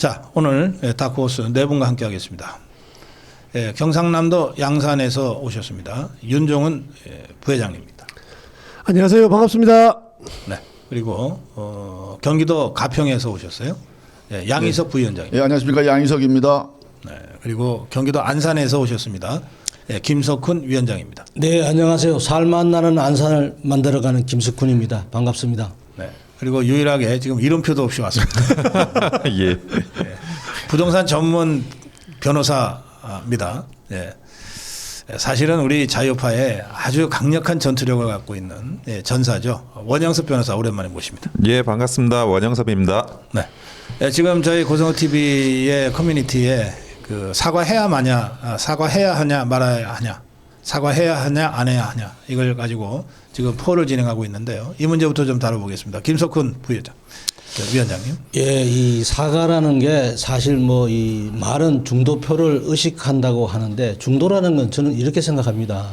자, 오늘 다크호스 네 분과 함께 하겠습니다. 경상남도 양산에서 오셨습니다. 윤종은 부회장님입니다. 안녕하세요. 반갑습니다. 네. 그리고 경기도 가평에서 오셨어요. 양희석 부위원장입니다. 예, 안녕하십니까. 양희석입니다. 네. 그리고 경기도 안산에서 오셨습니다. 김석훈 위원장입니다. 네, 안녕하세요. 살맛 나는 안산을 만들어가는 김석훈입니다. 반갑습니다. 네. 그리고 유일하게 지금 이름표도 없이 왔습니다. 예. 부동산 전문 변호사입니다. 사실은 우리 자유파에 아주 강력한 전투력을 갖고 있는 전사죠. 원영섭 변호사 오랜만에 모십니다. 예, 반갑습니다. 원영섭입니다. 네. 지금 저희 고성호 TV의 커뮤니티에 그 사과해야 하냐 말아야 하냐, 사과해야 하냐 안 해야 하냐 이걸 가지고 지금 포를 진행하고 있는데요. 이 문제부터 좀 다뤄보겠습니다. 김석훈 부회장, 위원장님. 예, 이 사과라는 게 사실 뭐 이 말은 중도표를 의식한다고 하는데 중도라는 건 저는 이렇게 생각합니다.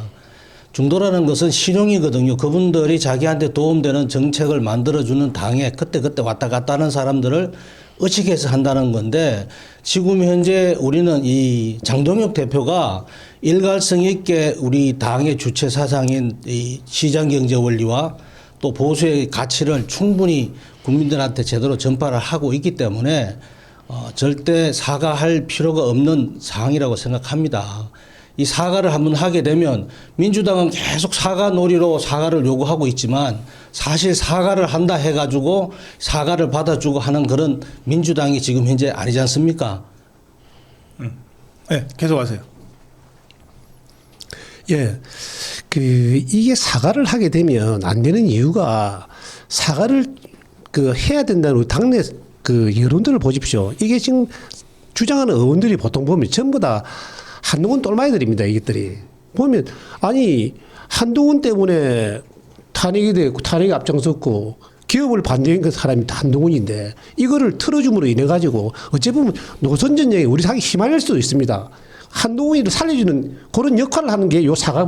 중도라는 것은 신용이거든요. 그분들이 자기한테 도움되는 정책을 만들어주는 당에 그때그때 왔다 갔다 하는 사람들을 의식해서 한다는 건데 지금 현재 우리는 이 장동혁 대표가 일관성 있게 우리 당의 주체 사상인 이 시장경제 원리와 또 보수의 가치를 충분히 국민들한테 제대로 전파를 하고 있기 때문에 절대 사과할 필요가 없는 상황이라고 생각합니다. 이 사과를 한번 하게 되면 민주당은 계속 사과 놀이로 사과를 요구하고 있지만 사실 사과를 한다 해가지고 사과를 받아주고 하는 그런 민주당이 지금 현재 아니지 않습니까? 네, 계속하세요. 예. 이게 사과를 하게 되면 안 되는 이유가 사과를 해야 된다는 우리 당내 여론들을 보십시오. 이게 지금 주장하는 의원들이 보통 보면 전부 다 한동훈 똘마이들입니다. 이것들이. 보면, 아니, 한동훈 때문에 탄핵이 되고, 탄핵이 앞장섰고, 기업을 반대한 그 사람이 한동훈인데, 이거를 틀어줌으로 인해가지고, 어찌 보면 노선 전쟁에 우리 당이 휘말릴 수도 있습니다. 한동훈이를 살려주는 그런 역할을 하는 게 요 사과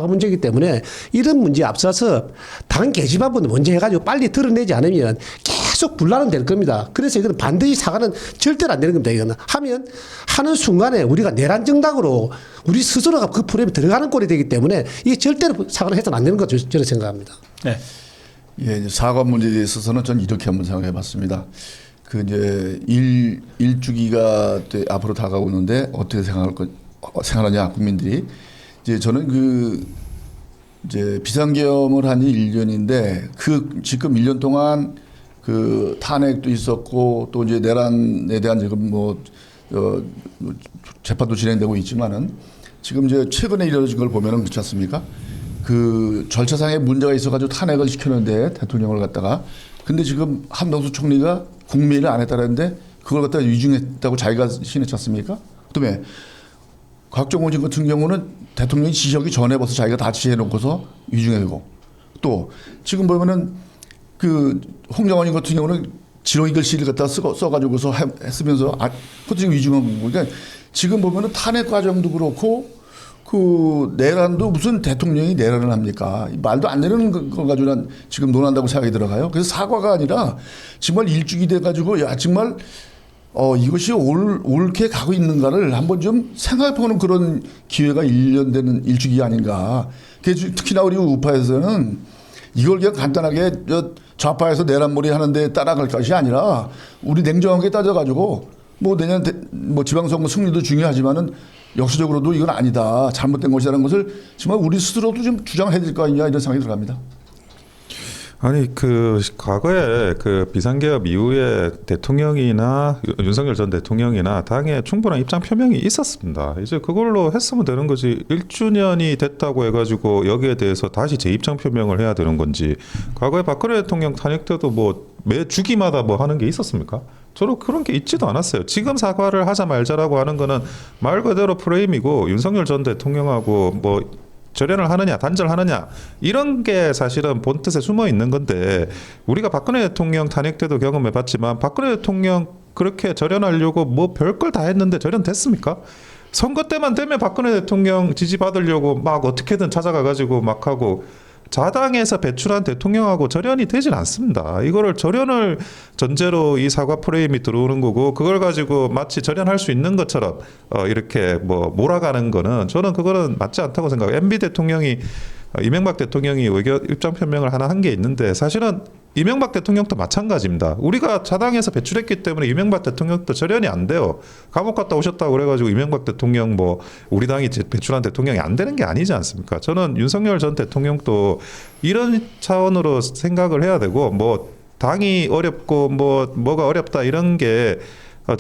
문제이기 때문에 이런 문제에 앞서서 당 게시판부터 먼저 해가지고 빨리 드러내지 않으면 계속 분란은 될 겁니다. 그래서 이거는 반드시 사과는 절대로 안 되는 겁니다. 이거는 하는 순간에 우리가 내란 정당으로 우리 스스로가 그 프레임에 들어가는 꼴이 되기 때문에 이게 절대로 사과를 해서는 안 되는 거죠. 저는 생각합니다. 네. 예, 사과 문제에 있어서는 전 이렇게 한번 생각해 봤습니다. 이제 일주기가 앞으로 다가오는데 어떻게 생각하냐 국민들이. 이제 저는 이제 비상계엄을 한 지 1년인데 지금 1년 동안 탄핵도 있었고 또 이제 내란에 대한 지금 재판도 진행되고 있지만은 지금 이제 최근에 이루어진 걸 보면은 그렇지 않습니까? 절차상의 문제가 있어가지고 탄핵을 시켰는데 대통령을 갖다가 근데 지금 한명수 총리가 국민을 안 했다는데 그걸 갖다가 위중했다고 자기가 시인했지 않습니까? 그다음에 곽정원 씨 같은 경우는 대통령이 지시하기 전에 벌써 자기가 다 지시해놓고서 위중하고 또 지금 보면은 홍정원 같은 경우는 지렁이 글씨를 갖다 써가지고서 했으면서 그것도 지금 위중한 거고 그러니까 지금 보면은 탄핵 과정도 그렇고 내란도 무슨 대통령이 내란을 합니까? 말도 안 되는 거 가지고 난 지금 논한다고 생각이 들어가요. 그래서 사과가 아니라 정말 일주기 돼가지고 정말 이것이 옳게 가고 있는가를 한번 좀 생각해보는 그런 기회가 1년 되는 일주기 아닌가. 특히나 우리 우파에서는 이걸 그냥 간단하게 좌파에서 내란몰이 하는데 따라갈 것이 아니라 우리 냉정하게 따져가지고 내년 지방선거 승리도 중요하지만은 역사적으로도 이건 아니다. 잘못된 것이라는 것을 정말 우리 스스로도 좀 주장해야 될 거 아니냐 이런 생각이 들어갑니다. 아니 과거에 비상계엄 이후에 대통령이나 윤석열 전 대통령이나 당에 충분한 입장 표명이 있었습니다. 이제 그걸로 했으면 되는 거지. 1주년이 됐다고 해가지고 여기에 대해서 다시 재입장 표명을 해야 되는 건지. 과거에 박근혜 대통령 탄핵 때도 매 주기마다 하는 게 있었습니까? 저는 그런 게 있지도 않았어요. 지금 사과를 하자 말자라고 하는 거는 말 그대로 프레임이고 윤석열 전 대통령하고 절연을 하느냐 단절하느냐 이런 게 사실은 본뜻에 숨어 있는 건데 우리가 박근혜 대통령 탄핵 때도 경험해봤지만 박근혜 대통령 그렇게 절연하려고 별걸 다 했는데 절연됐습니까? 선거 때만 되면 박근혜 대통령 지지받으려고 막 어떻게든 찾아가가지고 막 하고 자당에서 배출한 대통령하고 절연이 되질 않습니다. 이거를 절연을 전제로 이 사과 프레임이 들어오는 거고 그걸 가지고 마치 절연할 수 있는 것처럼 이렇게 뭐 몰아가는 거는 저는 그거는 맞지 않다고 생각해요. MB 대통령이 이명박 대통령이 입장 표명을 하나 한 게 있는데 사실은 이명박 대통령도 마찬가지입니다. 우리가 자당에서 배출했기 때문에 이명박 대통령도 절연이 안 돼요. 감옥 갔다 오셨다고 그래가지고 이명박 대통령 뭐 우리 당이 배출한 대통령이 안 되는 게 아니지 않습니까? 저는 윤석열 전 대통령도 이런 차원으로 생각을 해야 되고 뭐 당이 어렵고 뭐가 어렵다 이런 게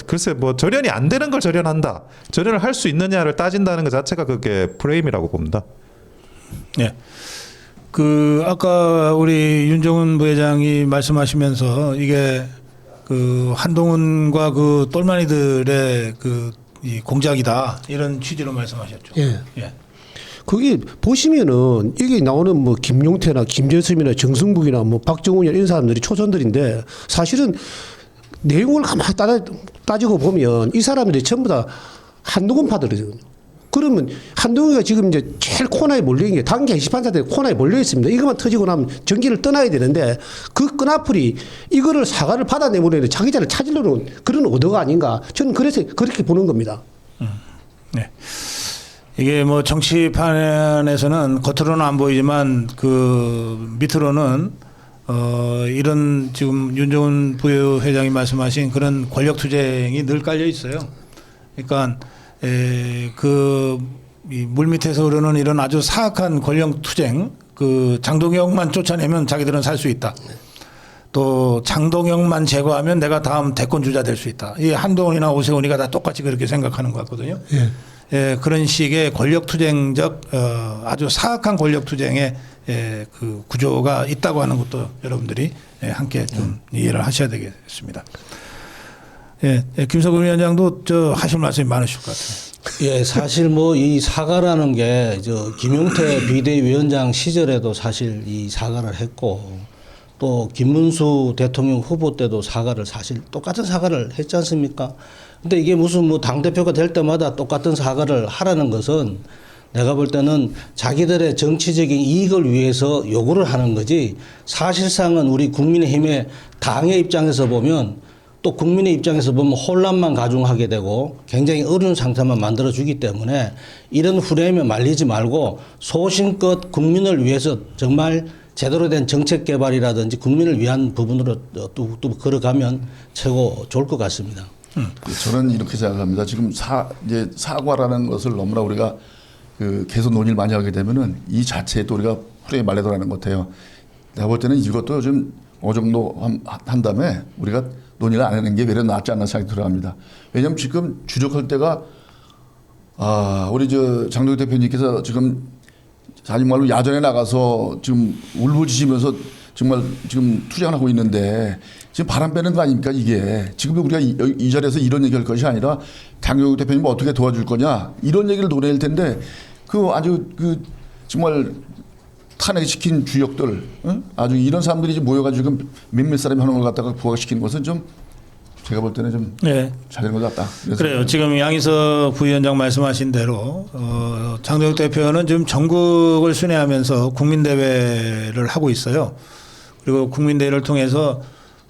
글쎄 뭐 절연이 안 되는 걸 절연한다. 절연을 할 수 있느냐를 따진다는 것 자체가 그게 프레임이라고 봅니다. 예. 아까 우리 윤정훈 부회장이 말씀하시면서 이게 한동훈과 똘마니들의 이 공작이다 이런 취지로 말씀하셨죠. 예. 예. 그게 보시면은 이게 나오는 뭐 김용태나 김재섭이나 정승북이나 뭐 박정훈이나 이런 사람들이 초선들인데 사실은 내용을 가만히 따지고 보면 이 사람들이 전부 다 한동훈 파들이거든요. 그러면 한동훈이가 지금 이제 제일 코너에 몰려 있는 게 당 게시판사들 코너에 몰려 있습니다. 이것만 터지고 나면 전기를 떠나야 되는데 그 끈앞풀이 이거를 사과를 받아내버리는 자기자를 찾으려는 그런 의도가 아닌가. 저는 그래서 그렇게 보는 겁니다. 네. 이게 뭐 정치판에서는 겉으로는 안 보이지만 밑으로는 이런 지금 윤정훈 부회장이 말씀하신 그런 권력 투쟁이 늘 깔려 있어요. 그러니까 이 물밑에서 흐르는 이런 아주 사악한 권력 투쟁, 장동혁만 쫓아내면 자기들은 살 수 있다. 또 장동혁만 제거하면 내가 다음 대권 주자 될 수 있다. 이 한동훈이나 오세훈이가 다 똑같이 그렇게 생각하는 것 같거든요. 예, 그런 식의 권력 투쟁적 아주 사악한 권력 투쟁의 구조가 있다고 하는 것도 여러분들이 함께 좀 이해를 하셔야 되겠습니다. 예, 김석근 위원장도 하실 말씀이 많으실 것 같아요. 예, 사실 뭐 이 사과라는 게 김용태 비대위원장 시절에도 사실 이 사과를 했고 또 김문수 대통령 후보 때도 사과를 사실 똑같은 사과를 했지 않습니까? 근데 이게 무슨 뭐 당대표가 될 때마다 똑같은 사과를 하라는 것은 내가 볼 때는 자기들의 정치적인 이익을 위해서 요구를 하는 거지 사실상은 우리 국민의힘의 당의 입장에서 보면 또 국민의 입장에서 보면 혼란만 가중하게 되고 굉장히 어려운 상태만 만들어주기 때문에 이런 프레임에 말리지 말고 소신껏 국민을 위해서 정말 제대로 된 정책 개발이라든지 국민을 위한 부분으로 또 걸어가면 최고 좋을 것 같습니다. 저는 이렇게 생각합니다. 지금 이제 사과라는 것을 너무나 우리가 계속 논의를 많이 하게 되면은 이 자체에 또 우리가 프레임에 말려들어가는 것 같아요. 내가 볼 때는 이것도 좀 어느 정도 한 다음에 우리가 논의를 안 하는 게 외려 낫지 않나 생각이 들어갑니다. 왜냐하면 지금 주력할 때가 우리 장동혁 대표님께서 지금 정말로 야전에 나가서 지금 울부짖으면서 정말 지금 투쟁을 하고 있는데 지금 바람 빼는 거 아닙니까 이게. 지금 우리가 이 자리에서 이런 얘기할 것이 아니라 장동혁 대표님 어떻게 도와줄 거냐 이런 얘기를 논의할 텐데 아주 정말 탄핵시킨 주역들 아주 이런 사람들이 모여가지고 몇몇 사람이 하는 걸 갖다가 부각시키는 것은 좀 제가 볼 때는 좀 잘 된 것 같다. 그래요. 지금 양희석 부위원장 말씀하신 대로 장동혁 대표는 지금 전국을 순회하면서 국민대회를 하고 있어요. 그리고 국민대회를 통해서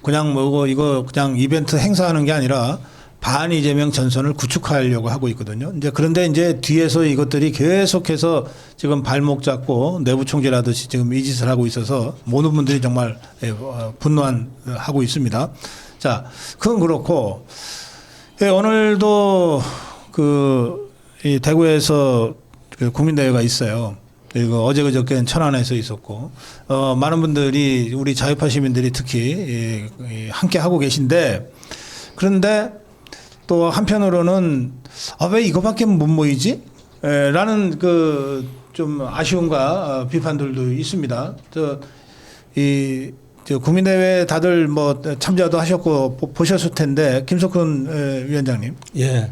그냥 이거 그냥 이벤트 행사하는 게 아니라 반 이재명 전선을 구축하려고 하고 있거든요. 그런데 뒤에서 이것들이 계속해서 지금 발목 잡고 내부 총질하듯이 지금 이 짓을 하고 있어서 모든 분들이 정말 분노하고 있습니다. 자, 그건 그렇고 오늘도 이 대구에서 국민대회가 있어요. 그리고 어제 그저께는 천안에서 있었고 많은 분들이 우리 자유파 시민들이 특히 함께 하고 계신데 그런데 또 한편으로는 왜 이거밖에 못 모이지? 라는 좀 아쉬움과 비판들도 있습니다. 국민대회 다들 뭐 참여도 하셨고 보셨을 텐데 김석훈 위원장님. 예.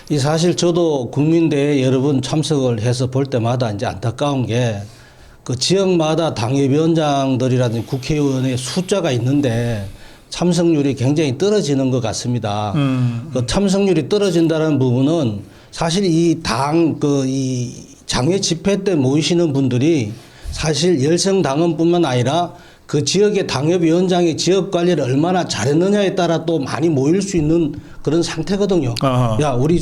이 사실 저도 국민대회 여러 번 참석을 해서 볼 때마다 이제 안타까운 게 지역마다 당협위원장들이라든지 국회의원의 숫자가 있는데 참석률이 굉장히 떨어지는 것 같습니다. 참석률이 떨어진다는 부분은 사실 이 장외 집회 때 모이시는 분들이 사실 열성당원뿐만 아니라 그 지역의 당협위원장이 지역 관리를 얼마나 잘했느냐에 따라 또 많이 모일 수 있는 그런 상태거든요. 아하. 야, 우리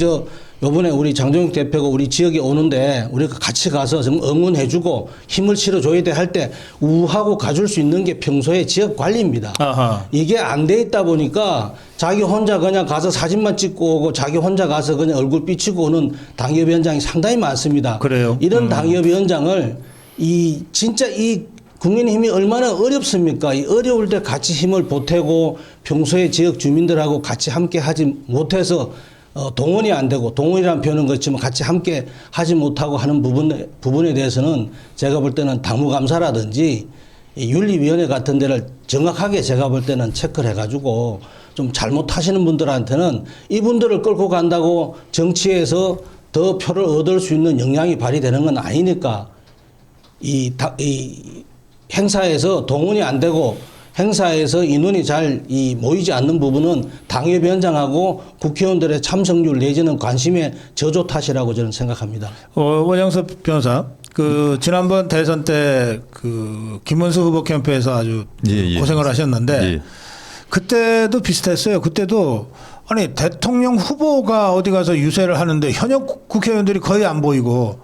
요번에 우리 장종익 대표가 우리 지역에 오는데 우리가 같이 가서 좀 응원해주고 힘을 실어줘야 돼 할 때 우하고 가줄 수 있는 게 평소에 지역 관리입니다. 아하. 이게 안 돼 있다 보니까 자기 혼자 그냥 가서 사진만 찍고 오고 자기 혼자 가서 그냥 얼굴 삐치고 오는 당협위원장이 상당히 많습니다. 그래요? 이런 당협위원장을 진짜 이 국민의힘이 얼마나 어렵습니까? 이 어려울 때 같이 힘을 보태고 평소에 지역 주민들하고 같이 함께 하지 못해서 동원이 안 되고, 동원이라는 표현은 그렇지만 같이 함께 하지 못하고 하는 부분에 대해서는 제가 볼 때는 당무감사라든지 이 윤리위원회 같은 데를 정확하게 제가 볼 때는 체크를 해가지고 좀 잘못하시는 분들한테는 이분들을 끌고 간다고 정치에서 더 표를 얻을 수 있는 역량이 발휘되는 건 아니니까 이 행사에서 동원이 안 되고 행사에서 인원이 잘 모이지 않는 부분은 당협위원장하고 국회의원들의 참석률 내지는 관심의 저조 탓이라고 저는 생각합니다. 원영섭 변호사, 지난번 대선 때 김문수 후보 캠프에서 아주 예. 고생을 하셨는데 예. 그때도 비슷했어요. 그때도 아니 대통령 후보가 어디 가서 유세를 하는데 현역 국회의원들이 거의 안 보이고.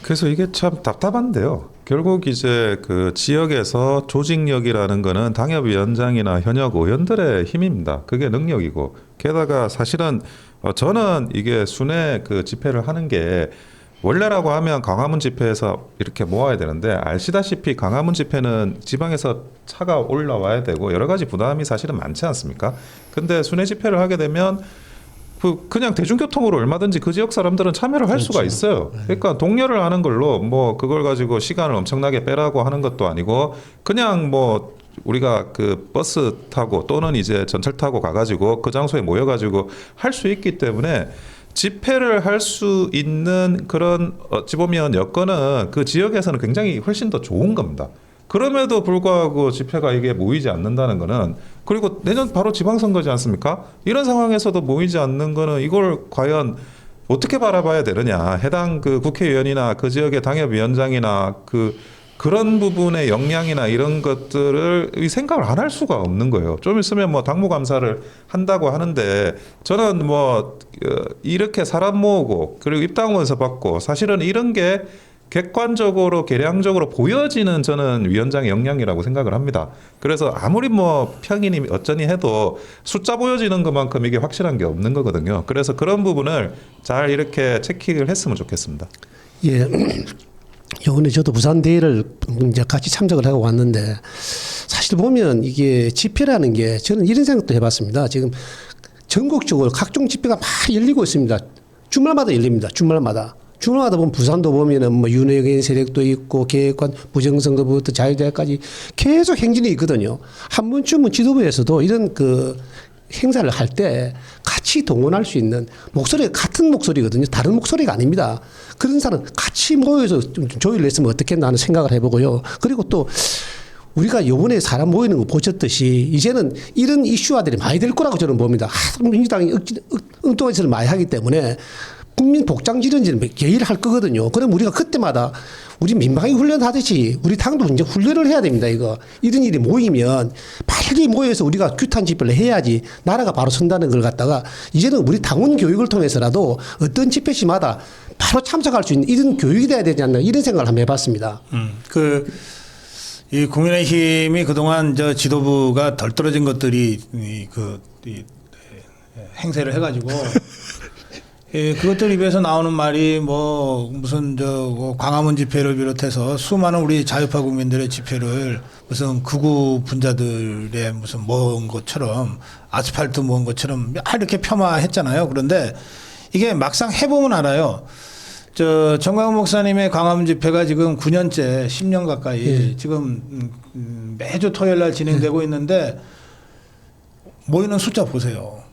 그래서 이게 참 답답한데요. 결국 이제 그 지역에서 조직력이라는 거는 당협위원장이나 현역 의원들의 힘입니다. 그게 능력이고, 게다가 사실은 저는 이게 순회 그 집회를 하는 게 원래라고 하면 광화문 집회에서 이렇게 모아야 되는데, 아시다시피 광화문 집회는 지방에서 차가 올라와야 되고 여러 가지 부담이 사실은 많지 않습니까? 근데 순회 집회를 하게 되면 그냥 대중교통으로 얼마든지 그 지역 사람들은 참여를 할 수가 있어요. 그러니까 동료를 하는 걸로 뭐 그걸 가지고 시간을 엄청나게 빼라고 하는 것도 아니고, 그냥 뭐 우리가 그 버스 타고 또는 이제 전철 타고 가가지고 그 장소에 모여가지고 할 수 있기 때문에 집회를 할 수 있는 그런 어찌 보면 여건은 그 지역에서는 굉장히 훨씬 더 좋은 겁니다. 그럼에도 불구하고 집회가 이게 모이지 않는다는 거는, 그리고 내년 바로 지방선거지 않습니까? 이런 상황에서도 모이지 않는 거는 이걸 과연 어떻게 바라봐야 되느냐. 해당 그 국회의원이나 그 지역의 당협위원장이나 그런 부분의 역량이나 이런 것들을 생각을 안 할 수가 없는 거예요. 좀 있으면 뭐 당무감사를 한다고 하는데, 저는 뭐 이렇게 사람 모으고 그리고 입당원서 받고 사실은 이런 게 객관적으로 계량적으로 보여지는 저는 위원장의 역량이라고 생각을 합니다. 그래서 아무리 뭐 평인이 어쩌니 해도 숫자 보여지는 것만큼 이게 확실한 게 없는 거거든요. 그래서 그런 부분을 잘 이렇게 체킹을 했으면 좋겠습니다. 예. 요번에 저도 부산 대회를 이제 같이 참석을 하고 왔는데, 사실 보면 이게 집회라는 게 저는 이런 생각도 해봤습니다. 지금 전국적으로 각종 집회가 막 열리고 있습니다. 주말마다 열립니다. 주말마다 보면 부산도 보면은 뭐 윤회견 세력도 있고 계획관 부정선거부터 자유대학까지 계속 행진이 있거든요. 한 번쯤은 지도부에서도 이런 행사를 할 때 같이 동원할 수 있는 목소리가 같은 목소리거든요. 다른 목소리가 아닙니다. 그런 사람 같이 모여서 좀 조율을 했으면 어떻겠나 하는 생각을 해보고요. 그리고 또 우리가 요번에 사람 모이는 거 보셨듯이 이제는 이런 이슈화들이 많이 될 거라고 저는 봅니다. 민주당이 엉뚱한 짓을 많이 하기 때문에 국민 복장 지른지는 예의를 할 거거든요. 그럼 우리가 그때마다 우리 민방위 훈련하듯이 우리 당도 이제 훈련을 해야 됩니다. 이런 일이 모이면 빨리 모여서 우리가 규탄 집회를 해야지 나라가 바로 선다는 걸 갖다가 이제는 우리 당원 교육을 통해서라도 어떤 집회 시마다 바로 참석할 수 있는 이런 교육이 돼야 되지 않나, 이런 생각을 한번 해봤습니다. 이 국민의힘이 그동안 저 지도부가 덜 떨어진 것들이 행세를 해가지고 그것들 입에서 나오는 말이 뭐 무슨 광화문 집회를 비롯해서 수많은 우리 자유파 국민들의 집회를 무슨 극우 분자들의 무슨 모은 것처럼 아스팔트 모은 것처럼 이렇게 폄하했잖아요. 그런데 이게 막상 해보면 알아요. 정광훈 목사님의 광화문 집회가 지금 9년째 10년 가까이 지금 매주 토요일 날 진행되고 있는데 모이는 숫자 보세요.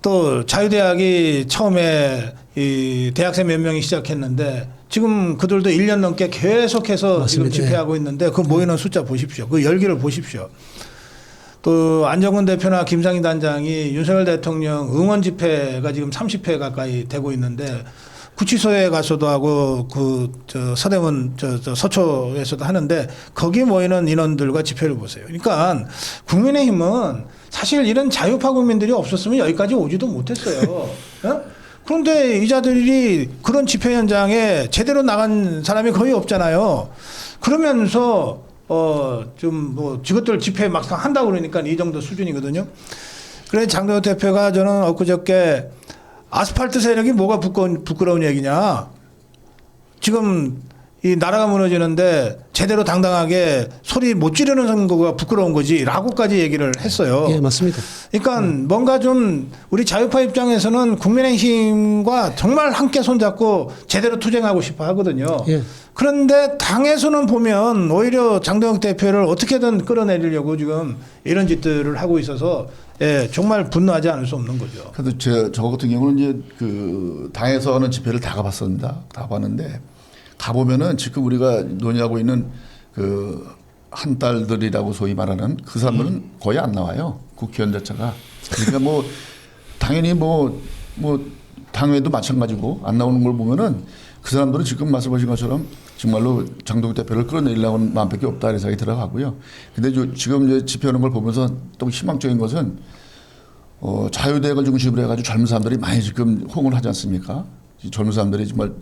또 자유대학이 처음에 이 대학생 몇 명이 시작했는데 지금 그들도 1년 넘게 계속해서 지금 집회하고 있는데 그 모이는 숫자 보십시오. 그 열기를 보십시오. 또 안정근 대표나 김상희 단장이 윤석열 대통령 응원 집회가 지금 30회 가까이 되고 있는데 구치소에 가서도 하고 저 서대문 저 서초에서도 하는데 거기 모이는 인원들과 집회를 보세요. 그러니까 국민의힘은 사실 이런 자유파 국민들이 없었으면 여기까지 오지도 못했어요. 어? 그런데 이자들이 그런 집회 현장에 제대로 나간 사람이 거의 없잖아요. 그러면서 좀 뭐 저것들 집회 막상 한다고 그러니까 이 정도 수준이거든요. 그래서 장동혁 대표가 저는 엊그저께 아스팔트 세력이 뭐가 부끄러운 얘기냐. 지금 이 나라가 무너지는데 제대로 당당하게 소리 못 지르는 거가 부끄러운 거지 라고까지 얘기를 했어요. 예, 맞습니다. 그러니까 뭔가 좀 우리 자유파 입장에서는 국민의힘과 정말 함께 손잡고 제대로 투쟁하고 싶어 하거든요. 예. 그런데 당에서는 보면 오히려 장동혁 대표를 어떻게든 끌어내리려고 지금 이런 짓들을 하고 있어서 예, 정말 분노하지 않을 수 없는 거죠. 그래도 저 같은 경우는 이제 그 당에서 하는 집회를 다 가봤습니다. 다 봤는데 가보면은 지금 우리가 논의하고 있는 그 한 딸들이라고 소위 말하는 그 사람들은 거의 안 나와요. 국회의원 자체가. 그러니까 뭐 당연히 뭐 당회도 마찬가지고 안 나오는 걸 보면은 그 사람들은 지금 말씀하신 것처럼 정말로 장동혁 대표를 끌어내리려고 하는 마음밖에 없다 이런 생각이 들어가고요. 근데 지금 이제 집회하는 걸 보면서 또 희망적인 것은 자유대학을 중심으로 해가지고 젊은 사람들이 많이 지금 호응을 하지 않습니까? 젊은 사람들이 정말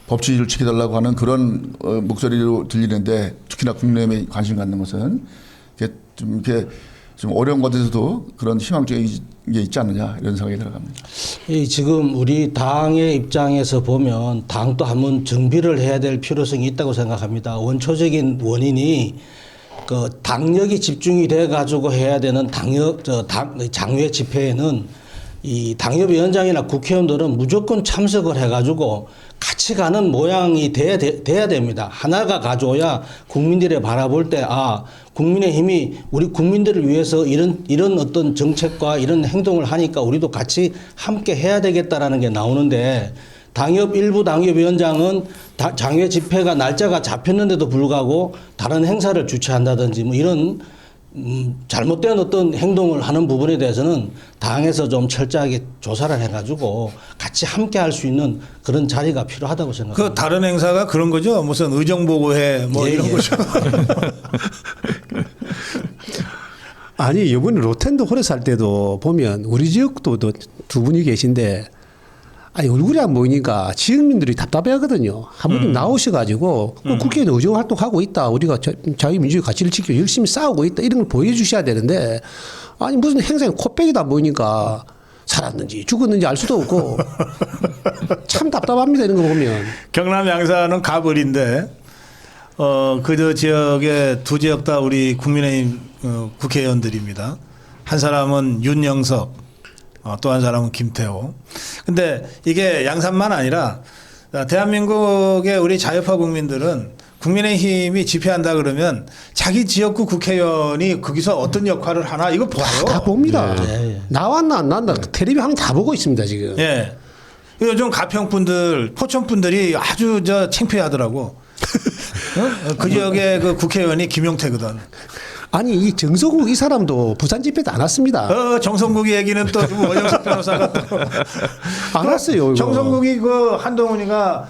법치주의를 지켜달라고 하는 그런 목소리로 들리는데 특히나 국민의힘에 관심 갖는 것은 이렇게 좀 어려운 것에서도 그런 희망적인 게 있지 않느냐 이런 생각이 들어갑니다. 지금 우리 당의 입장에서 보면 당도 한번 정비를 해야 될 필요성이 있다고 생각합니다. 원초적인 원인이 그 당력이 집중이 돼 가지고 해야 되는 장외 집회에는 이 당협위원장이나 국회의원들은 무조건 참석을 해가지고 같이 가는 모양이 돼야 됩니다. 하나가 가져야 국민들이 바라볼 때 국민의힘이 우리 국민들을 위해서 이런 어떤 정책과 이런 행동을 하니까 우리도 같이 함께 해야 되겠다라는 게 나오는데 일부 당협위원장은 장외 집회가 날짜가 잡혔는데도 불구하고 다른 행사를 주최한다든지 뭐 이런 잘못된 어떤 행동을 하는 부분에 대해서는 당에서 좀 철저하게 조사를 해가지고 같이 함께 할 수 있는 그런 자리가 필요하다고 생각합니다. 그 다른 행사가 그런 거죠. 무슨 의정보고회 뭐 이런 거죠. 아니 이번에 로텐드 홀에서 할 때도 보면 우리 지역도 두 분이 계신데 얼굴이 안 보이니까 지역민들이 답답해하거든요. 한 번 좀 나오셔가지고 국회에도 의정 활동하고 있다. 우리가 자유민주주의 가치를 지켜 열심히 싸우고 있다. 이런 걸 보여주셔야 되는데 무슨 행사에 코빼기도 안 보이니까 살았는지 죽었는지 알 수도 없고 참 답답합니다. 이런 거 보면. 경남 양산은 가벌인데 그 지역에 두 지역 다 우리 국민의힘 국회의원들입니다. 한 사람은 윤영석 또 한 사람은 김태호. 근데 이게 양산만 아니라 대한민국의 우리 자유파 국민들은 국민의힘이 집회한다 그러면 자기 지역구 국회의원이 거기서 어떤 역할을 하나 이거 봐요. 다 봅니다. 예. 나왔나 안 나왔나 텔레비 하면 다 보고 있습니다 지금. 예. 요즘 가평분들, 포천분들이 아주 창피하더라고. 그 지역의 그 국회의원이 김용태거든. 아니 이 정성국 이 사람도 부산 집회도 안 왔습니다. 정성국이 얘기는 또 지금 원영석 변호사가 또 안 왔어요. 이거. 정성국이 그 한동훈이가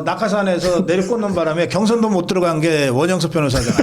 낙하산에서 내리꽂는 바람에 경선도 못 들어간 게 원영석 변호사잖아.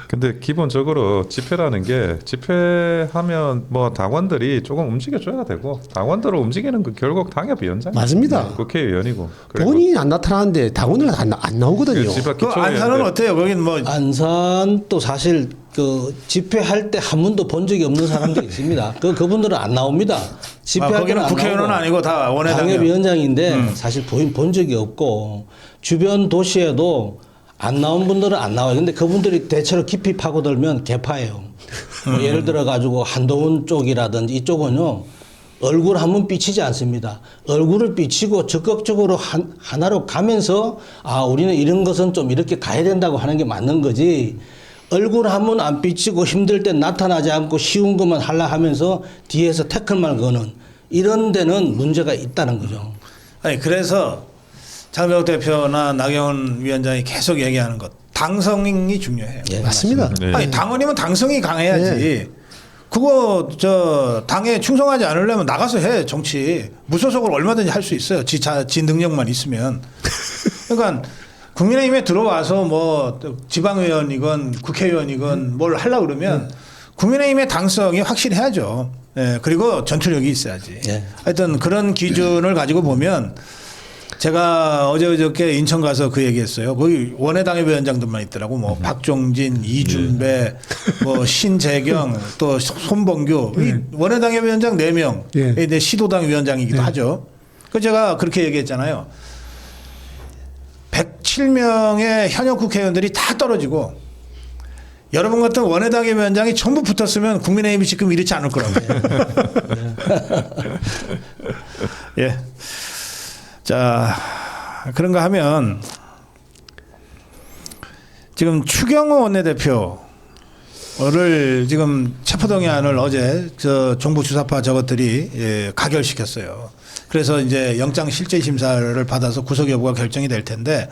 근데 기본적으로 집회라는 게 집회하면 뭐 당원들이 조금 움직여줘야 되고 당원들을 움직이는 그 결국 당협위원장 맞습니다. 국회의원이고 그리고 본인이 안 나타나는데 당원들 안 나오거든요. 그 안산은 어때요? 거긴 뭐 안산도 사실 그 집회할 때 한 번도 본 적이 없는 사람들이 있습니다. 그분들은 안 나옵니다. 집회할 거기는 때는 안 국회의원은 나오고 아니고 다 원외당이요. 당협위원장인데 사실 본 적이 없고 주변 도시에도 안 나온 분들은 안 나와요. 근데 그분들이 대체로 깊이 파고들면 개파예요. 뭐 예를 들어 가지고 한동훈 쪽이라든지 이쪽은요. 얼굴 한번 비치지 않습니다. 얼굴을 비치고 적극적으로 하나로 가면서 우리는 이런 것은 좀 이렇게 가야 된다고 하는 게 맞는 거지. 얼굴 한번 안 비치고 힘들 때 나타나지 않고 쉬운 것만 하려 하면서 뒤에서 태클만 거는 이런 데는 문제가 있다는 거죠. 아니 그래서 장동혁 대표나 나경원 위원장이 계속 얘기하는 것 당성이 중요해요. 예, 맞습니다. 네. 아니 당원이면 당성이 강해야지. 그거 저 당에 충성하지 않으려면 나가서 해 정치 무소속으로 얼마든지 할 수 있어요. 지 능력만 있으면. 그러니까 국민의힘에 들어와서 뭐 지방의원이건 국회의원이건 뭘 하려고 그러면 국민의힘의 당성이 확실해야죠. 예, 그리고 전투력이 있어야지. 예. 하여튼 그런 기준을 가지고 보면 제가 어저께 인천 가서 그 얘기했어요. 거기 원외당협위원장들만 있더라고. 뭐 박종진, 이준배, 뭐 신재경, 또 손범규. 이 원외당협위원장 4명. 예. 내 시도당 위원장이기도 하죠. 그 제가 그렇게 얘기했잖아요. 107명의 현역 국회의원들이 다 떨어지고 여러분 같은 원외당협위원장이 전부 붙었으면 국민의힘이 지금 이렇지 않을 거라고요. 예. 자, 그런가 하면 지금 추경호 원내대표를 지금 체포동의안을 어제 저 정부 주사파 저것들이 가결시켰어요. 그래서 이제 영장 실질 심사를 받아서 구속 여부가 결정이 될 텐데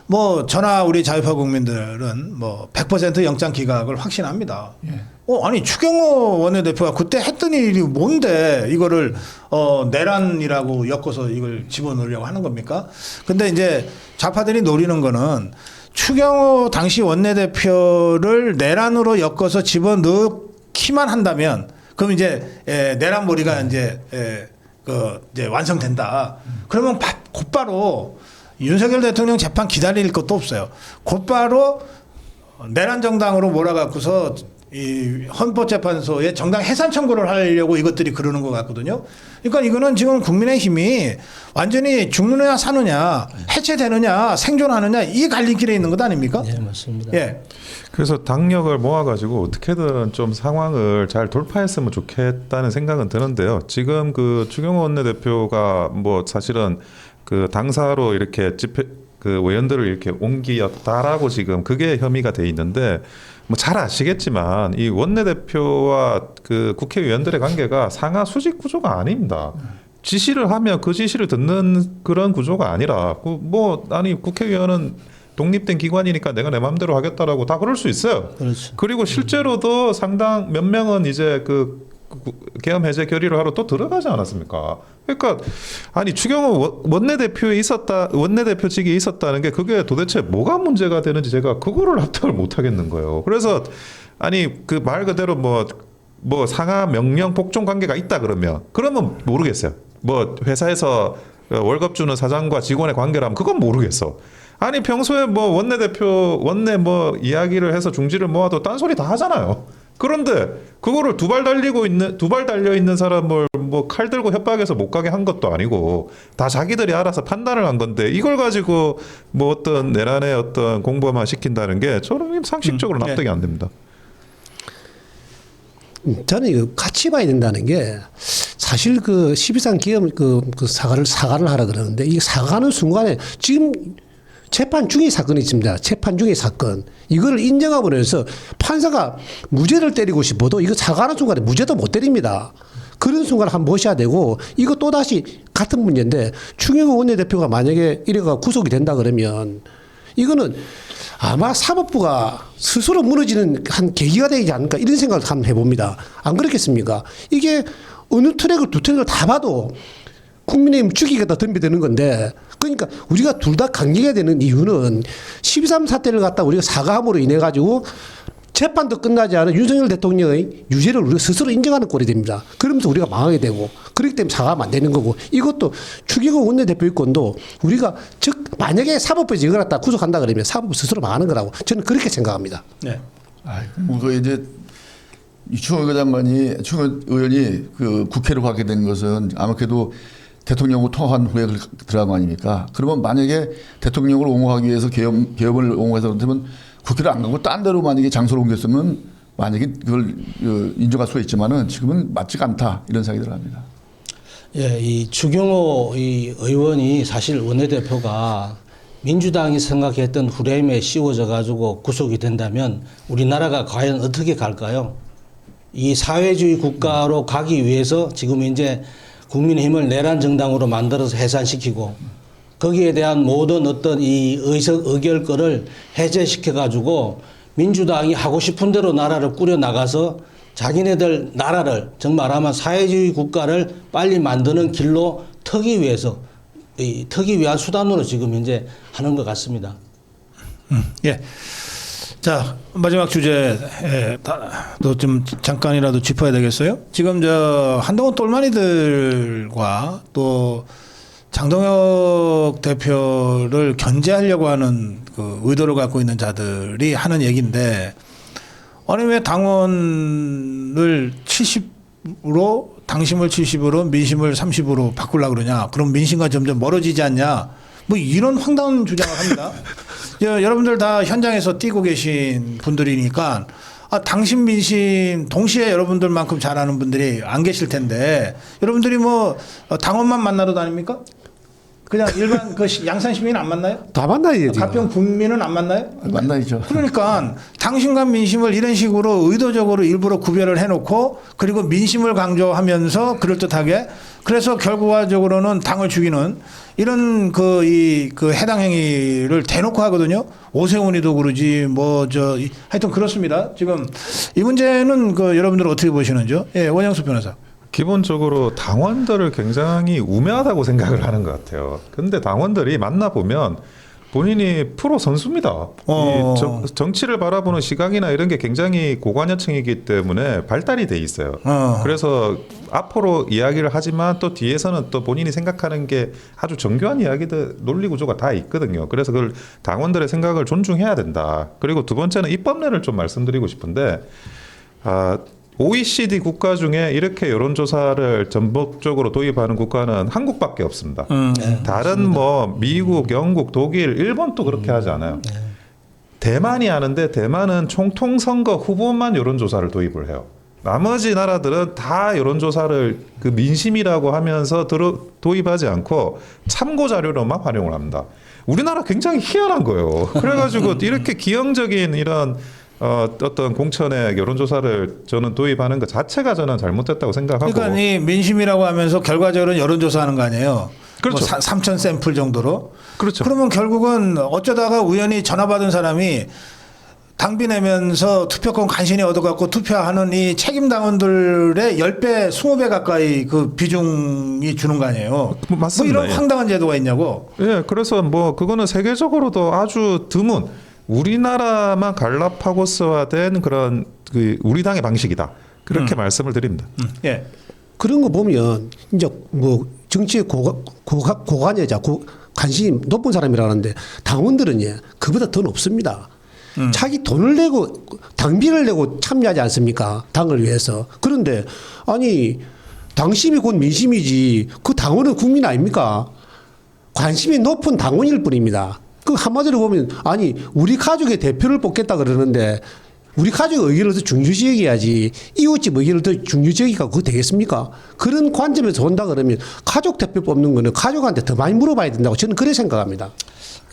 뭐 저나 우리 자유파 국민들은 뭐 100% 영장 기각을 확신합니다. 아니 추경호 원내대표가 그때 했던 일이 뭔데 이거를 내란이라고 엮어서 이걸 집어넣으려고 하는 겁니까? 근데 이제 좌파들이 노리는 거는 추경호 당시 원내대표를 내란으로 엮어서 집어넣기만 한다면 그럼 이제 내란몰이가 이제 완성된다. 그러면 곧바로 윤석열 대통령 재판 기다릴 것도 없어요. 곧바로 내란 정당으로 몰아갖고서 이 헌법재판소에 정당 해산 청구를 하려고 이것들이 그러는 것 같거든요. 그러니까 이거는 지금 국민의힘이 완전히 죽느냐 사느냐, 해체되느냐, 생존하느냐 이 갈림길에 있는 것 아닙니까? 네, 맞습니다. 예. 그래서 당력을 모아가지고 어떻게든 좀 상황을 잘 돌파했으면 좋겠다는 생각은 드는데요. 지금 그 추경호 원내대표가 뭐 사실은 그 당사로 이렇게 집회 그 의원들을 이렇게 옮기었다라고 지금 그게 혐의가 돼 있는데 뭐 잘 아시겠지만 이 원내대표와 그 국회의원들의 관계가 상하 수직 구조가 아닙니다. 지시를 하면 그 지시를 듣는 그런 구조가 아니라 뭐 아니 국회의원은 독립된 기관이니까 내가 내 마음대로 하겠다라고 다 그럴 수 있어요. 그렇죠. 그리고 실제로도 상당 몇 명은 이제 그 계엄 해제 결의를 하러 또 들어가지 않았습니까? 그러니까 아니 추경호 원내대표직이 있었다는 게 그게 도대체 뭐가 문제가 되는지 제가 그거를 납득을 못 하겠는 거예요. 그래서 아니 그 말 그대로 뭐 상하 명령 복종 관계가 있다 그러면 모르겠어요. 뭐 회사에서 월급 주는 사장과 직원의 관계라면 그건 모르겠어. 아니 평소에 뭐 원내 뭐 이야기를 해서 중지를 모아도 딴소리 다 하잖아요. 그런데 그거를 두 발 달려 있는 사람을 뭐 칼 들고 협박해서 못 가게 한 것도 아니고 다 자기들이 알아서 판단을 한 건데 이걸 가지고 뭐 어떤 내란의 어떤 공범화 시킨다는 게 저는 상식적으로 납득이 안 됩니다. 저는 이거 같이 봐야 된다는 게 사실 그 12.3 기업 그 사과를 하라 그러는데 이 사과하는 순간에 지금 재판 중의 사건이 있습니다. 재판 중의 사건. 이거를 인정하고 나서 판사가 무죄를 때리고 싶어도 이거 사과하는 순간에 무죄도 못 때립니다. 그런 순간을 한번 보셔야 되고 이거 또다시 같은 문제인데 추경호 원내대표가 만약에 이래가 구속이 된다 그러면 이거는 아마 사법부가 스스로 무너지는 한 계기가 되지 않을까 이런 생각을 한번 해봅니다. 안 그렇겠습니까? 이게 어느 트랙을 두 트랙을 다 봐도 국민의힘 죽이겠다 덤비되는 건데 그러니까 우리가 둘 다 강경해야 되는 이유는 12.3 사태를 갖다 우리가 사과함으로 인해 가지고 재판도 끝나지 않은 윤석열 대통령의 유죄를 우리가 스스로 인정하는 꼴이 됩니다. 그러면서 우리가 망하게 되고 그렇기 때문에 사과하면 안 되는 거고 이것도 추경호 원내대표의 건도 우리가 즉 만약에 사법부에서 이걸 갖다 구속한다 그러면 사법부 스스로 망하는 거라고 저는 그렇게 생각합니다. 네. 뭐 이제 추경호 의원이 그 국회로 가게 된 것은 아무래도 대통령하고 통화한 후에 들어간 거 아닙니까? 그러면 만약에 대통령을 옹호하기 위해서 계엄을 옹호해서 그렇다면 국회를 안 가고 딴 데로 만약에 장소를 옮겼으면 만약에 그걸 인정할 수가 있지만은 지금은 맞지가 않다 이런 생각이 들어갑니다. 예, 이 추경호 이 의원이 사실 원내대표가 민주당이 생각했던 프레임에 씌워져 가지고 구속이 된다면 우리나라가 과연 어떻게 갈까요? 이 사회주의 국가로 가기 위해서 지금 이제 국민의힘을 내란 정당으로 만들어서 해산시키고 거기에 대한 모든 어떤 이 의결권을 해제시켜 가지고 민주당이 하고 싶은 대로 나라를 꾸려 나가서 자기네들 나라를 정말하면 사회주의 국가를 빨리 만드는 길로 터기 위해서 터기 위한 수단으로 지금 현재 하는 것 같습니다. 예. 자, 마지막 주제 또 좀 잠깐이라도 짚어야 되겠어요? 지금 저 한동훈 똘마니들과 또 장동혁 대표를 견제하려고 하는 그 의도를 갖고 있는 자들이 하는 얘기인데, 아니 왜 당원을 70으로 당심을 70으로 민심을 30으로 바꾸려고 그러냐? 그럼 민심과 점점 멀어지지 않냐? 뭐 이런 황당한 주장을 합니다. 여러분들 다 현장에서 뛰고 계신 분들이니까 당심 민심 동시에 여러분들만큼 잘하는 분들이 안 계실 텐데, 여러분들이 뭐 당원만 만나러 다닙니까? 그냥 일반 그 양산 시민 안 만나요? 다 만나야 돼요. 가평 군민은 안 만나요? 만나야죠. 그러니까 당심과 민심을 이런 식으로 의도적으로 일부러 구별을 해놓고, 그리고 민심을 강조하면서 그럴듯하게, 그래서 결과적으로는 당을 죽이는 이런 그 해당 행위를 대놓고 하거든요. 오세훈이도 그러지 하여튼 그렇습니다. 지금 이 문제는 그 여러분들 어떻게 보시는지요? 예, 원영수 변호사. 기본적으로 당원들을 굉장히 우매하다고 생각을 하는 것 같아요. 근데 당원들이 만나보면 본인이 프로 선수입니다. 이 정치를 바라보는 시각이나 이런 게 굉장히 고관여층이기 때문에 발달이 돼 있어요. 그래서 앞으로 이야기를 하지만 또 뒤에서는 또 본인이 생각하는 게 아주 정교한 이야기들, 논리 구조가 다 있거든요. 그래서 그걸 당원들의 생각을 존중해야 된다. 그리고 두 번째는 입법례를 좀 말씀드리고 싶은데, OECD 국가 중에 이렇게 여론조사를 전폭적으로 도입하는 국가는 한국밖에 없습니다. 다른 뭐 미국, 영국, 독일, 일본도 그렇게 하지 않아요. 대만이 하는데, 대만은 총통선거 후보만 여론조사를 도입을 해요. 나머지 나라들은 다 여론조사를 그 민심이라고 하면서 도입하지 않고 참고 자료로만 활용을 합니다. 우리나라 굉장히 희한한 거예요. 그래가지고 이렇게 기형적인 이런 어떤 공천의 여론조사를 저는 도입하는 것 자체가 저는 잘못됐다고 생각하고. 그러니까 이 민심이라고 하면서 결과적으로는 여론조사하는 거 아니에요. 그렇죠. 뭐 3천 샘플 정도로. 그렇죠. 그러면 결국은 어쩌다가 우연히 전화 받은 사람이 당비 내면서 투표권 간신히 얻어갖고 투표하는 이 책임 당원들의 10배, 20배 가까이 그 비중이 주는 거 아니에요. 맞습니다. 뭐 이런 황당한 제도가 있냐고. 예, 그래서 뭐 그거는 세계적으로도 아주 드문, 우리나라만 갈라파고스화된 그런 그 우리 당의 방식이다. 그렇게 말씀을 드립니다. 예. 그런 거 보면 이제 뭐 정치에 고관여자 관심이 높은 사람이라는데, 당원들은 그보다 더 높습니다. 자기 돈을 내고 당비를 내고 참여하지 않습니까? 당을 위해서. 그런데 아니 당심이 곧 민심이지, 그 당원은 국민 아닙니까? 관심이 높은 당원일 뿐입니다. 그 한마디로 보면, 아니 우리 가족의 대표를 뽑겠다 그러는데 우리 가족의 의견을 더 중요시 여겨야지 이웃집 의견을 더 중요시 여기가 그거 되겠습니까? 그런 관점에서 본다 그러면 가족 대표 뽑는 거는 가족한테 더 많이 물어봐야 된다고 저는 그렇게 생각합니다.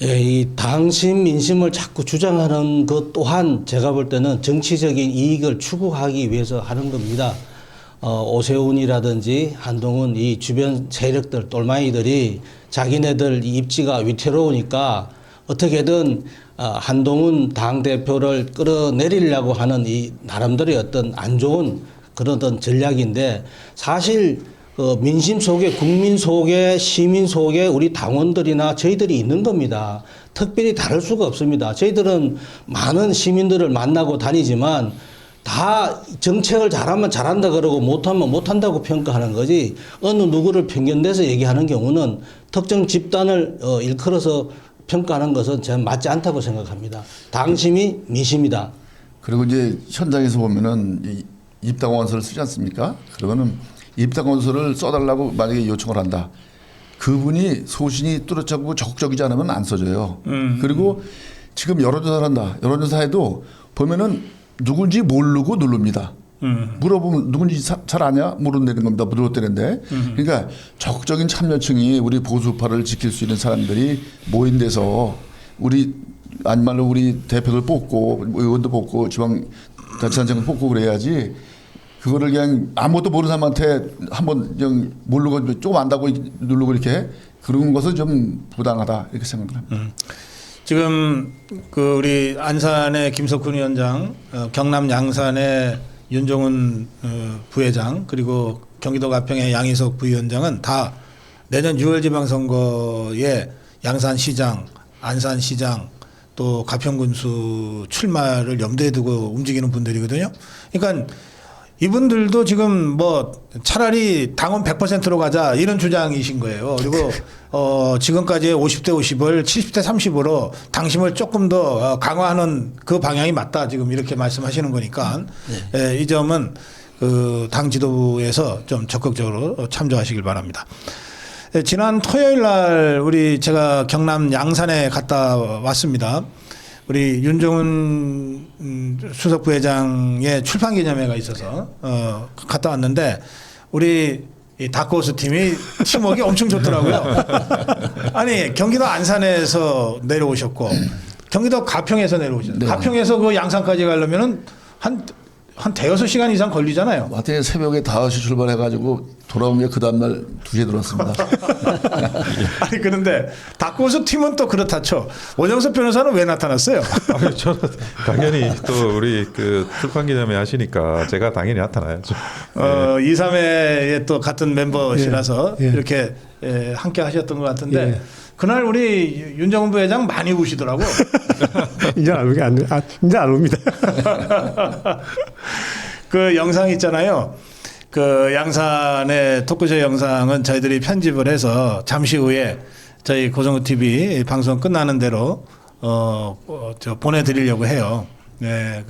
예, 이 당심 민심을 자꾸 주장하는 것 또한 제가 볼 때는 정치적인 이익을 추구하기 위해서 하는 겁니다. 오세훈이라든지 한동훈 이 주변 세력들 똘마이들이 자기네들 입지가 위태로우니까 어떻게든 한동훈 당대표를 끌어내리려고 하는 이 나름대로의 어떤 안 좋은 그런 어떤 전략인데, 사실 민심 속에, 국민 속에, 시민 속에 우리 당원들이나 저희들이 있는 겁니다. 특별히 다를 수가 없습니다. 저희들은 많은 시민들을 만나고 다니지만 다 정책을 잘하면 잘한다 그러고 못하면 못한다고 평가하는 거지, 어느 누구를 편견돼서 얘기하는 경우는 특정 집단을 일컬어서 평가하는 것은 저는 맞지 않다고 생각합니다. 당심이 민심이다. 그리고 이제 현장에서 보면은 이 입당원서를 쓰지 않습니까? 그러면은 입당원서를 써달라고 만약에 요청을 한다. 그분이 소신이 뚜렷하고 적극적이지 않으면 안 써줘요. 그리고 지금 여론조사를 한다. 여론조사에도 보면은 누군지 모르고 누릅니다. 물어보면 누군지 잘 아냐? 모른다는 겁니다. 물어봤다는데. 그러니까 적극적인 참여층이 우리 보수파를 지킬 수 있는 사람들이 모인 데서 아니말로 우리 대표들 뽑고 의원도 뽑고 지방자치단체장 뽑고 그래야지, 그거를 그냥 아무것도 모르는 사람한테 한번 그냥 모르고 조금 안다고 누르고 이렇게 그런 것은 좀 부당하다 이렇게 생각을 합니다. 지금 그 우리 안산의 김석훈 위원장, 경남 양산의 윤종훈 부회장 그리고 경기도 가평의 양희석 부위원장은 다 내년 6월 지방선거에 양산시장, 안산시장 또 가평군수 출마를 염두에 두고 움직이는 분들이거든요. 그러니까 이분들도 지금 뭐 차라리 당원 100%로 가자 이런 주장이신 거예요. 그리고 지금까지의 50대 50을 70대 30으로 당심을 조금 더 강화하는 그 방향이 맞다 지금 이렇게 말씀하시는 거니까 예, 이 점은 그 당 지도부에서 좀 적극적으로 참조하시길 바랍니다. 예, 지난 토요일 날 제가 경남 양산에 갔다 왔습니다. 우리 윤종훈 수석 부회장의 출판 기념회가 있어서 갔다 왔는데 우리 이 다크호스 팀이 팀워크가 엄청 좋더라고요. 아니 경기도 안산에서 내려오셨고 경기도 가평에서 내려오셨어요. 네. 가평에서 그 양산까지 가려면은 한 대여섯 시간 이상 걸리잖아요. 마트에 새벽에 5시 출발해가지고 돌아온 게 그 다음날 2시에 들어왔습니다. 아니 그런데 다크호스 팀은 또 그렇다죠. 원영석 변호사는 왜 나타났어요? 아니, 저는 당연히 또 우리 그 출판기념회 하시니까 제가 당연히 나타나야죠. 2, 3회에 또 같은 멤버시라서 예, 예. 이렇게 함께 하셨던 것 같은데 예. 그날 우리 윤정훈 부회장 많이 우시더라고. 이제 안 옵니다. 그 영상 있잖아요. 그 양산의 토크쇼 영상은 저희들이 편집을 해서 잠시 후에 저희 고성우 TV 방송 끝나는 대로 저 보내드리려고 해요. 네,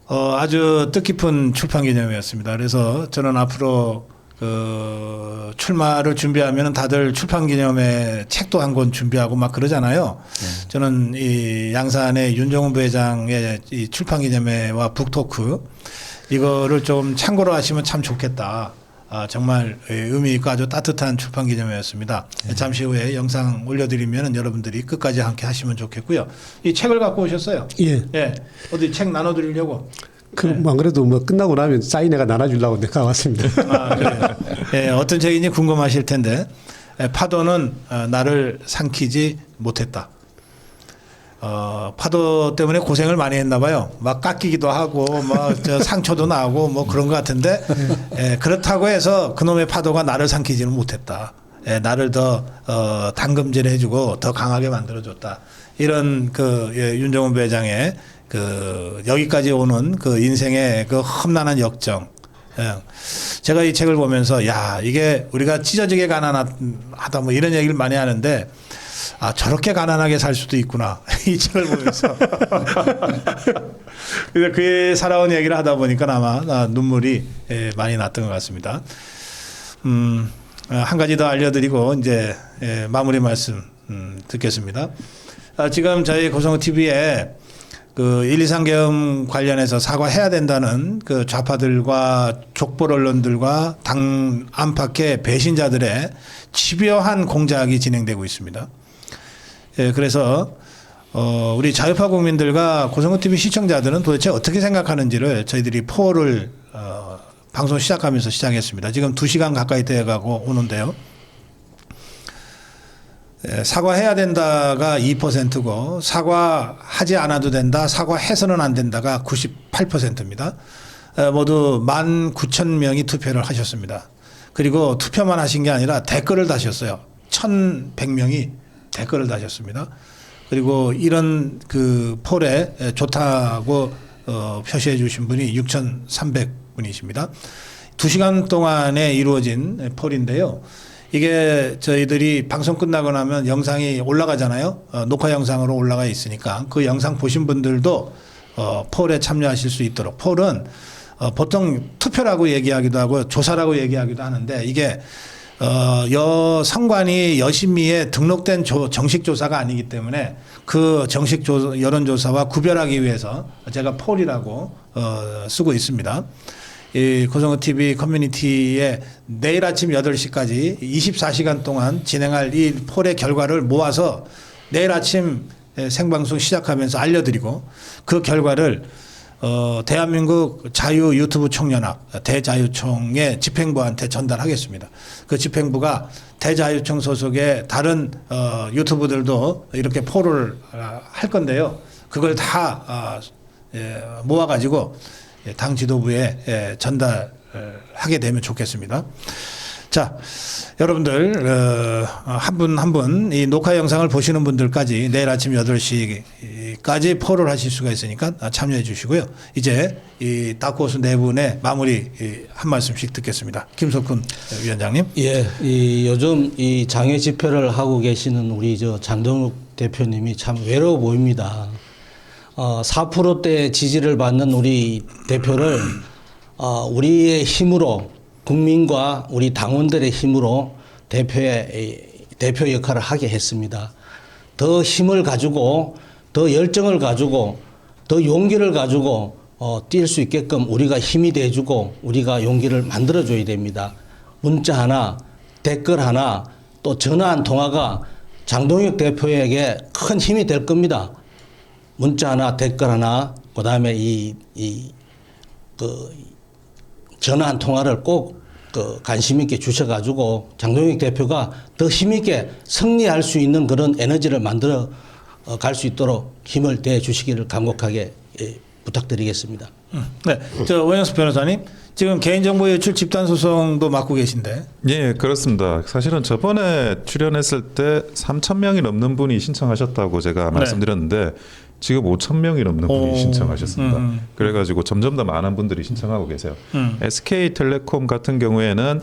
아주 뜻깊은 출판 기념회였습니다. 그래서 저는 앞으로 그 출마를 준비하면 다들 출판 기념회 책도 한 권 준비하고 막 그러잖아요. 저는 이 양산의 윤종훈 부회장의 이 출판 기념회와 북토크 이거를 좀 참고로 하시면 참 좋겠다. 정말 의미 있고 아주 따뜻한 출판 기념회였습니다. 잠시 후에 영상 올려드리면 여러분들이 끝까지 함께 하시면 좋겠고요. 이 책을 갖고 오셨어요. 예. 예. 어디 책 나눠드리려고. 안 그래도 뭐 끝나고 나면 사인회가 나눠주려고 내가 왔습니다. 그래요. 예, 어떤 책인지 궁금하실 텐데 파도는 나를 삼키지 못했다. 파도 때문에 고생을 많이 했나 봐요. 막 깎이기도 하고 저 상처도 나고 뭐 그런 것 같은데 그렇다고 해서 그놈의 파도가 나를 삼키지는 못했다. 나를 더 당금질 해주고 더 강하게 만들어줬다. 이런 윤종훈 부회장의 여기까지 오는 그 인생의 그 험난한 역정. 제가 이 책을 보면서 야 이게 우리가 찢어지게 가난하다 뭐 이런 얘기를 많이 하는데 저렇게 가난하게 살 수도 있구나 이 책을 보면서 그래서 그의 살아온 얘기를 하다 보니까 아마 눈물이 많이 났던 것 같습니다. 한 가지 더 알려드리고 이제 마무리 말씀 듣겠습니다. 지금 저희 고성우 TV에 그 1, 2, 3계엄 관련해서 사과해야 된다는 그 좌파들과 족벌 언론들과 당 안팎의 배신자들의 집요한 공작이 진행되고 있습니다. 그래서 우리 자유파 국민들과 고성우 TV 시청자들은 도대체 어떻게 생각하는지를 저희들이 포를 방송 시작하면서 시작했습니다. 지금 2시간 가까이 돼가고 오는데요. 사과해야 된다가 2%고 사과하지 않아도 된다, 사과해서는 안 된다가 98%입니다. 모두 19,000명이 투표를 하셨습니다. 그리고 투표만 하신 게 아니라 댓글을 다셨어요. 1,100명이 댓글을 다셨습니다. 그리고 이런 그 폴에 좋다고 표시해 주신 분이 6,300분이십니다. 2시간 동안에 이루어진 폴인데요. 이게 저희들이 방송 끝나고 나면 영상이 올라가잖아요. 녹화 영상으로 올라가 있으니까 그 영상 보신 분들도 폴에 참여하실 수 있도록. 폴은 보통 투표라고 얘기하기도 하고 조사라고 얘기하기도 하는데 이게 여성관이 여심미에 등록된 정식 조사가 아니기 때문에 그 정식 여론조사와 구별하기 위해서 제가 폴이라고 쓰고 있습니다. 이 고성우 TV 커뮤니티에 내일 아침 8시까지 24시간 동안 진행할 이 폴의 결과를 모아서 내일 아침 생방송 시작하면서 알려드리고 그 결과를 대한민국 자유 유튜브 총연합 대자유총의 집행부한테 전달하겠습니다. 그 집행부가 대자유총 소속의 다른 유튜브들도 이렇게 폴을 할 건데요. 그걸 다 모아가지고 당 지도부에 전달하게 되면 좋겠습니다. 자, 여러분들 한 분 한 분 이 녹화 영상을 보시는 분들까지 내일 아침 8시까지 포를 하실 수가 있으니까 참여해 주시고요. 이제 이 다크호스 네 분의 마무리 한 말씀씩 듣겠습니다. 김석훈 위원장님. 예, 이 요즘 이 장외 집회를 하고 계시는 우리 저 장동욱 대표님이 참 외로워 보입니다. 4%대 지지를 받는 우리 대표를 우리의 힘으로 국민과 우리 당원들의 힘으로 대표 역할을 하게 했습니다. 더 힘을 가지고 더 열정을 가지고 더 용기를 가지고 뛸 수 있게끔 우리가 힘이 돼주고 우리가 용기를 만들어줘야 됩니다. 문자 하나, 댓글 하나, 또 전화 한 통화가 장동혁 대표에게 큰 힘이 될 겁니다. 문자 하나, 댓글 하나, 그 다음에 전화 한 통화를 꼭 관심 있게 주셔가지고 장동혁 대표가 더 힘있게 승리할 수 있는 그런 에너지를 만들어 갈 수 있도록 힘을 대 주시기를 간곡하게 부탁드리겠습니다. 네, 저 원영수 변호사님 지금 개인정보 유출 집단 소송도 맡고 계신데. 예, 그렇습니다. 사실은 저번에 출연했을 때 3,000명이 넘는 분이 신청하셨다고 제가 말씀드렸는데 지금 5,000명이 넘는 분이 신청하셨습니다. 그래가지고 점점 더 많은 분들이 신청하고 계세요. SK텔레콤 같은 경우에는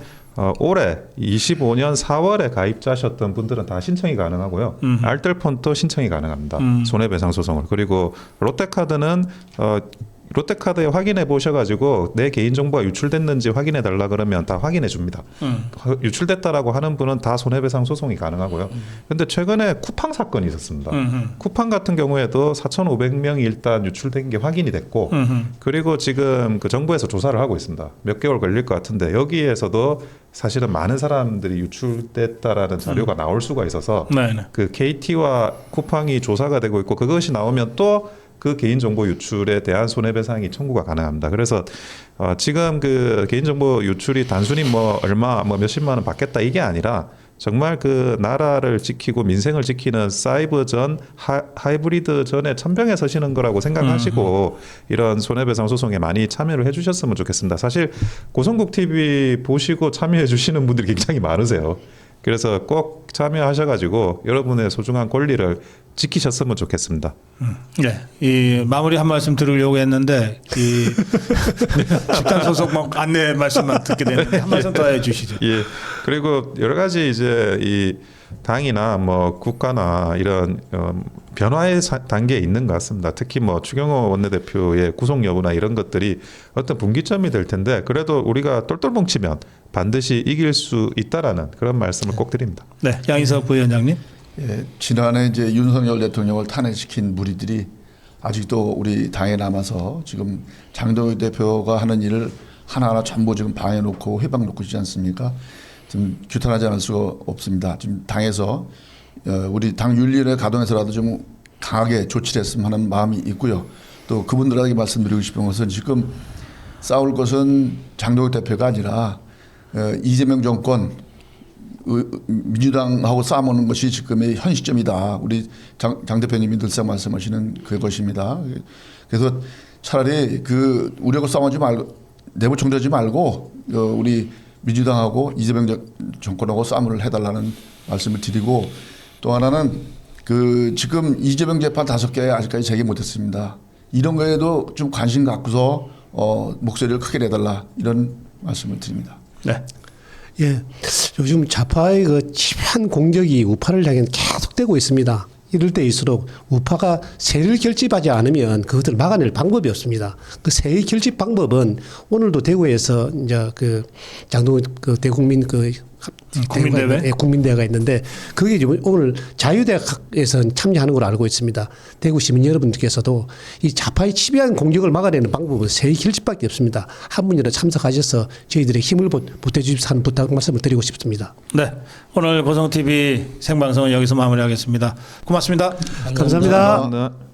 올해 25년 4월에 가입자셨던 분들은 다 신청이 가능하고요. 알뜰폰도 신청이 가능합니다. 손해배상 소송을. 그리고 롯데카드는 롯데카드에 확인해 보셔가지고 내 개인정보가 유출됐는지 확인해 달라 그러면 다 확인해 줍니다. 유출됐다라고 하는 분은 다 손해배상 소송이 가능하고요. 근데 최근에 쿠팡 사건이 있었습니다. 쿠팡 같은 경우에도 4,500명이 일단 유출된 게 확인이 됐고 그리고 지금 그 정부에서 조사를 하고 있습니다. 몇 개월 걸릴 것 같은데 여기에서도 사실은 많은 사람들이 유출됐다라는 자료가 나올 수가 있어서 그 KT와 쿠팡이 조사가 되고 있고 그것이 나오면 또 그 개인정보 유출에 대한 손해배상이 청구가 가능합니다. 그래서 지금 그 개인정보 유출이 단순히 뭐 얼마 뭐 몇십만 원 받겠다 이게 아니라 정말 그 나라를 지키고 민생을 지키는 사이버전 하이브리드전에 천병에 서시는 거라고 생각하시고 이런 손해배상 소송에 많이 참여를 해주셨으면 좋겠습니다. 사실 고성국 TV 보시고 참여해 주시는 분들이 굉장히 많으세요. 그래서 꼭 참여하셔가지고 여러분의 소중한 권리를 지키셨으면 좋겠습니다. 네, 이 마무리 한 말씀 들으려고 했는데 이 집단 소송 뭐 안내 말씀만 듣게 되는데 한 말씀 더 해주시죠. 예. 그리고 여러 가지 이제 이 당이나 뭐 국가나 이런 변화의 단계에 있는 것 같습니다. 특히 뭐 추경호 원내대표의 구속 여부나 이런 것들이 어떤 분기점이 될 텐데 그래도 우리가 똘똘 뭉치면 반드시 이길 수 있다라는 그런 말씀을 꼭 드립니다. 네, 양희석 부위원장님. 예, 지난해 이제 윤석열 대통령을 탄핵시킨 무리들이 아직도 우리 당에 남아서 지금 장동혁 대표가 하는 일을 하나하나 전부 지금 방해놓고 회방 놓고 있지 않습니까? 좀 규탄하지 않을 수가 없습니다. 지금 당에서 우리 당 윤리위원회 가동해서라도 좀 강하게 조치를 했으면 하는 마음이 있고요. 또 그분들에게 말씀드리고 싶은 것은 지금 싸울 것은 장동혁 대표가 아니라 이재명 정권 민주당하고 싸우는 것이 지금의 현 시점이다. 우리 장 대표님이 늘상 말씀하시는 그것입니다. 그래서 차라리 그 우리하고 싸우지 말고 내부 총대하지 말고 우리 민주당하고 이재명 정권하고 싸움을 해달라는 말씀을 드리고 또 하나는 그 지금 이재명 재판 5개 아직까지 재개 못했습니다. 이런 거에도 좀 관심 갖고서 목소리를 크게 내달라 이런 말씀을 드립니다. 네. 예, 요즘 좌파의 그 집요한 공격이 우파를 향해 계속되고 있습니다. 이럴 때일수록 우파가 세를 결집하지 않으면 그것을 막아낼 방법이 없습니다. 그 세의 결집 방법은 오늘도 대구에서 이제 그 장동훈 그 대국민 그 국민대회? 국민대회가 있는데 그게 오늘 자유대학에서 참여하는 걸로 알고 있습니다. 대구 시민 여러분들께서도 이 좌파의 치밀한 공격을 막아내는 방법은 세의 결집밖에 없습니다. 한 분이라도 참석하셔서 저희들의 힘을 보태주십사 하는 부탁 말씀을 드리고 싶습니다. 네, 오늘 고성TV 생방송은 여기서 마무리하겠습니다. 고맙습니다. 감사합니다. 감사합니다.